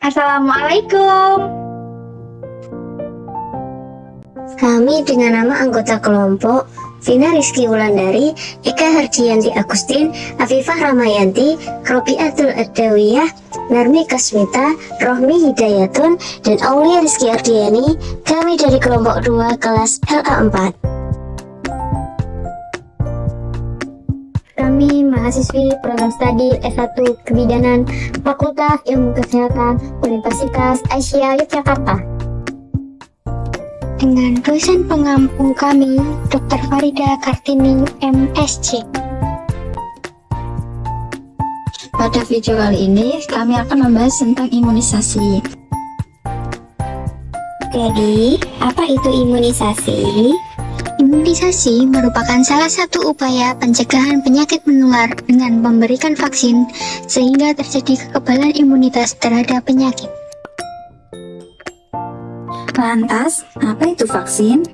Assalamualaikum. Kami dengan nama anggota kelompok Vina Rizky Wulandari, Eka Hardianti Agustin, Afifah Ramayanti, Robiatul Adawiyah, Narmi Kasmita, Rohmi Hidayatun, dan Aulia Rizky Ardiani. Kami dari kelompok 2 kelas LA4. Kami mahasiswi program studi S1 Kebidanan Fakultas Ilmu Kesehatan Universitas Asia Yogyakarta. Dengan dosen pengampu kami, Dr. Farida Kartini, MSc. Pada video kali ini, kami akan membahas tentang imunisasi. Jadi, apa itu imunisasi? Imunisasi merupakan salah satu upaya pencegahan penyakit menular dengan memberikan vaksin sehingga terjadi kekebalan imunitas terhadap penyakit. Lantas, apa itu vaksin?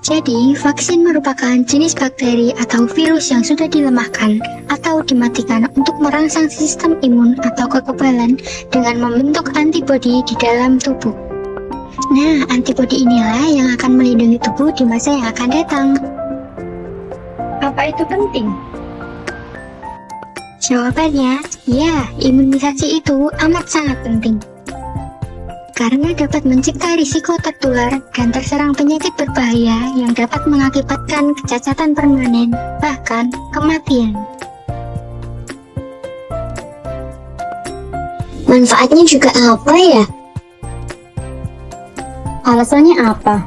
Jadi, vaksin merupakan jenis bakteri atau virus yang sudah dilemahkan atau dimatikan untuk merangsang sistem imun atau kekebalan dengan membentuk antibodi di dalam tubuh. Nah, antibodi inilah yang akan melindungi tubuh di masa yang akan datang. Apa itu penting? Jawabannya, ya, imunisasi itu amat sangat penting. Karena dapat mencegah risiko tertular dan terserang penyakit berbahaya yang dapat mengakibatkan kecacatan permanen, bahkan kematian. Manfaatnya juga apa ya? Alasannya apa?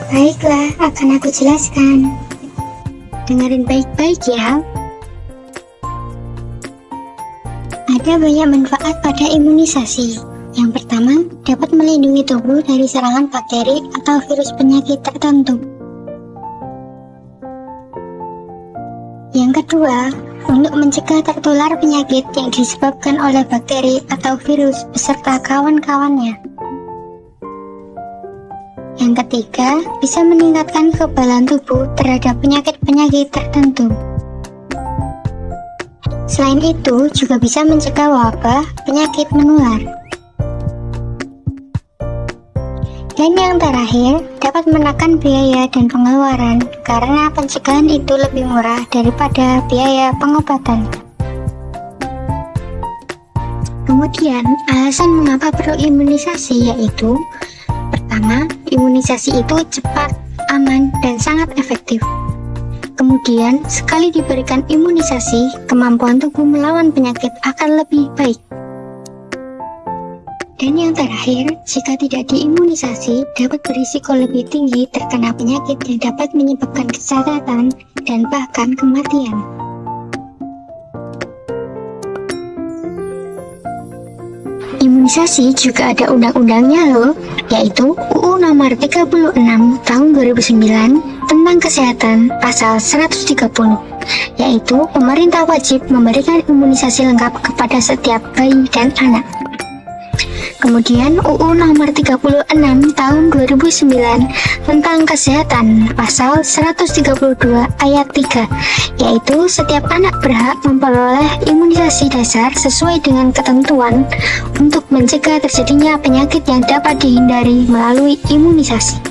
Baiklah, akan aku jelaskan. Dengerin baik-baik ya. Ada banyak manfaat pada imunisasi. Yang pertama, dapat melindungi tubuh dari serangan bakteri atau virus penyakit tertentu. Yang kedua, untuk mencegah tertular penyakit yang disebabkan oleh bakteri atau virus beserta kawan-kawannya. Yang ketiga, bisa meningkatkan kekebalan tubuh terhadap penyakit-penyakit tertentu. Selain itu, juga bisa mencegah wabah penyakit menular. Dan yang terakhir, dapat menekan biaya dan pengeluaran karena pencegahan itu lebih murah daripada biaya pengobatan. Kemudian, alasan mengapa perlu imunisasi yaitu: pertama, imunisasi itu cepat, aman, dan sangat efektif. Kemudian, sekali diberikan imunisasi, kemampuan tubuh melawan penyakit akan lebih baik. Dan yang terakhir, jika tidak diimunisasi, dapat berisiko lebih tinggi terkena penyakit yang dapat menyebabkan kecacatan dan bahkan kematian. Imunisasi juga ada undang-undangnya loh, yaitu UU Nomor 36 Tahun 2009 tentang Kesehatan Pasal 130, yaitu pemerintah wajib memberikan imunisasi lengkap kepada setiap bayi dan anak. Kemudian UU Nomor 36 Tahun 2009 tentang Kesehatan Pasal 132 Ayat 3, yaitu setiap anak berhak memperoleh imunisasi dasar sesuai dengan ketentuan untuk mencegah terjadinya penyakit yang dapat dihindari melalui imunisasi.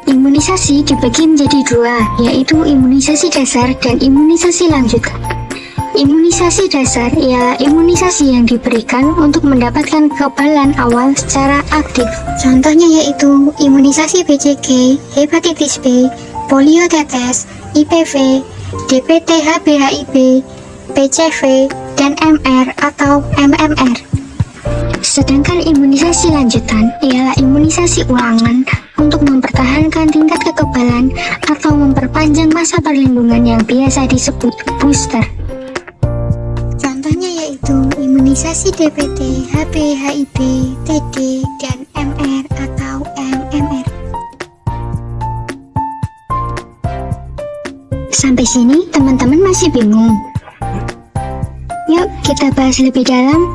Imunisasi dibagi menjadi dua, yaitu imunisasi dasar dan imunisasi lanjutan. Imunisasi dasar ialah imunisasi yang diberikan untuk mendapatkan kekebalan awal secara aktif. Contohnya yaitu imunisasi BCG, hepatitis B, polio tetes, IPV, DPT HB/HIV, PCV, dan MR atau MMR. Sedangkan imunisasi lanjutan ialah imunisasi ulangan untuk mempertahankan tingkat kekebalan atau memperpanjang masa perlindungan yang biasa disebut booster. Contohnya yaitu imunisasi DPT, HB/HIV, TD, dan MR atau MMR. Sampai sini teman-teman masih bingung? Yuk kita bahas lebih dalam.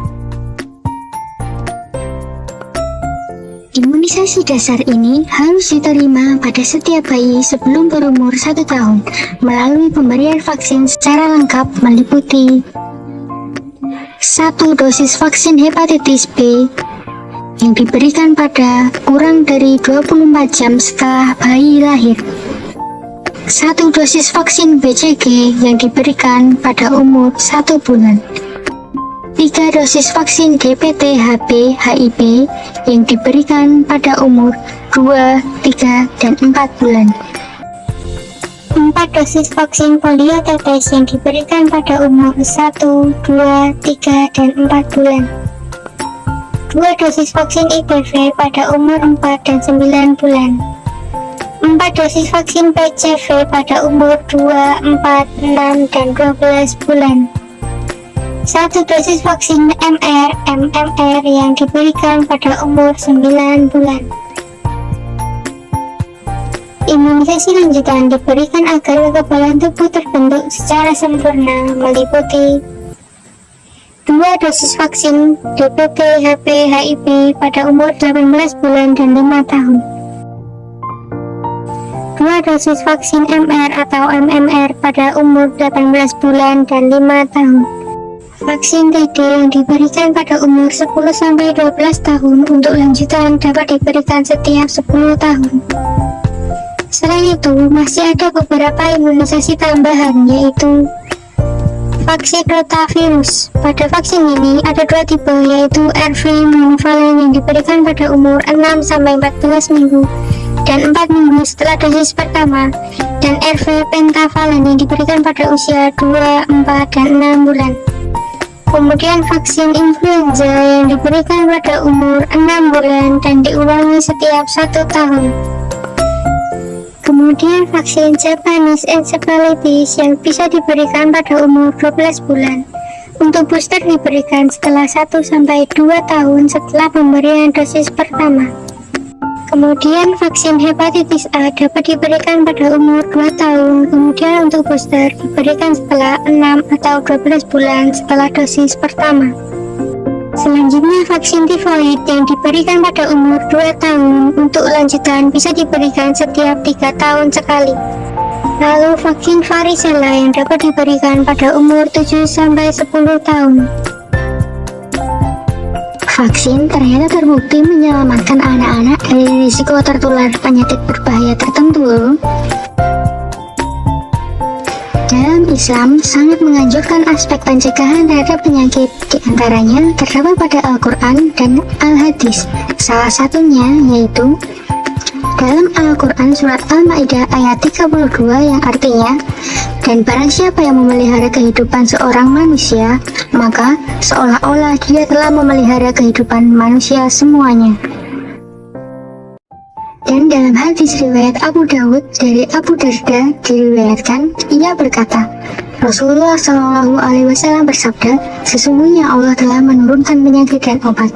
Imunisasi dasar ini harus diterima pada setiap bayi sebelum berumur 1 tahun melalui pemberian vaksin secara lengkap meliputi 1 dosis vaksin hepatitis B yang diberikan pada kurang dari 24 jam setelah bayi lahir, 1 dosis vaksin BCG yang diberikan pada umur 1 bulan, 3 dosis vaksin DPT HB HIV yang diberikan pada umur 2, 3, dan 4 bulan, 4 dosis vaksin polio tetes yang diberikan pada umur 1, 2, 3, dan 4 bulan, 2 dosis vaksin IPV pada umur 4 dan 9 bulan, 4 dosis vaksin PCV pada umur 2, 4, 6, dan 12 bulan, 1 dosis vaksin MMR yang diberikan pada umur 9 bulan. Imunisasi lanjutan diberikan agar kekebalan tubuh terbentuk secara sempurna meliputi 2 dosis vaksin DPT HB HIV pada umur 18 bulan dan 5 tahun, 2 dosis vaksin MR atau MMR pada umur 18 bulan dan 5 tahun. Vaksin TD yang diberikan pada umur 10-12 tahun untuk lanjutan dapat diberikan setiap 10 tahun. Selain itu, masih ada beberapa imunisasi tambahan, yaitu vaksin rotavirus. Pada vaksin ini ada 2 tipe, yaitu RV monovalent yang diberikan pada umur 6-14 minggu dan 4 minggu setelah dosis pertama, dan RV pentavalent yang diberikan pada usia 2, 4, dan 6 bulan. Kemudian vaksin influenza yang diberikan pada umur 6 bulan dan diulangi setiap 1 tahun. Kemudian vaksin Japanese encephalitis yang bisa diberikan pada umur 12 bulan. Untuk booster diberikan setelah 1-2 tahun setelah pemberian dosis pertama. Kemudian vaksin hepatitis A dapat diberikan pada umur 2 tahun, kemudian untuk booster diberikan setelah 6 atau 12 bulan setelah dosis pertama. Selanjutnya vaksin tifoid yang diberikan pada umur 2 tahun, untuk lanjutan bisa diberikan setiap 3 tahun sekali. Lalu vaksin varicella yang dapat diberikan pada umur 7-10 tahun. Vaksin ternyata terbukti menyelamatkan anak-anak dari risiko tertular penyakit berbahaya tertentu. Dalam Islam sangat menganjurkan aspek pencegahan terhadap penyakit, diantaranya terdapat pada Al-Quran dan Al-Hadis. Salah satunya yaitu dalam Al-Quran surat Al-Ma'idah ayat 32 yang artinya, dan barang siapa yang memelihara kehidupan seorang manusia, maka seolah-olah dia telah memelihara kehidupan manusia semuanya. Dan dalam hadis riwayat Abu Dawud dari Abu Darda diriwayatkan, ia berkata, Rasulullah Shallallahu Alaihi Wasallam bersabda, sesungguhnya Allah telah menurunkan penyakit dan obat,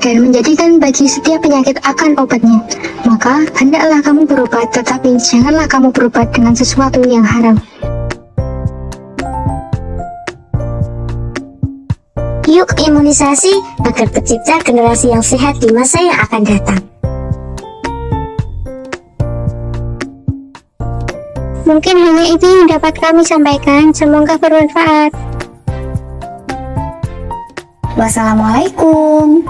dan menjadikan bagi setiap penyakit akan obatnya. Maka hendaklah kamu berobat, tetapi janganlah kamu berobat dengan sesuatu yang haram. Yuk imunisasi agar tercipta generasi yang sehat di masa yang akan datang. Mungkin hanya itu yang dapat kami sampaikan, semoga bermanfaat. Wassalamualaikum.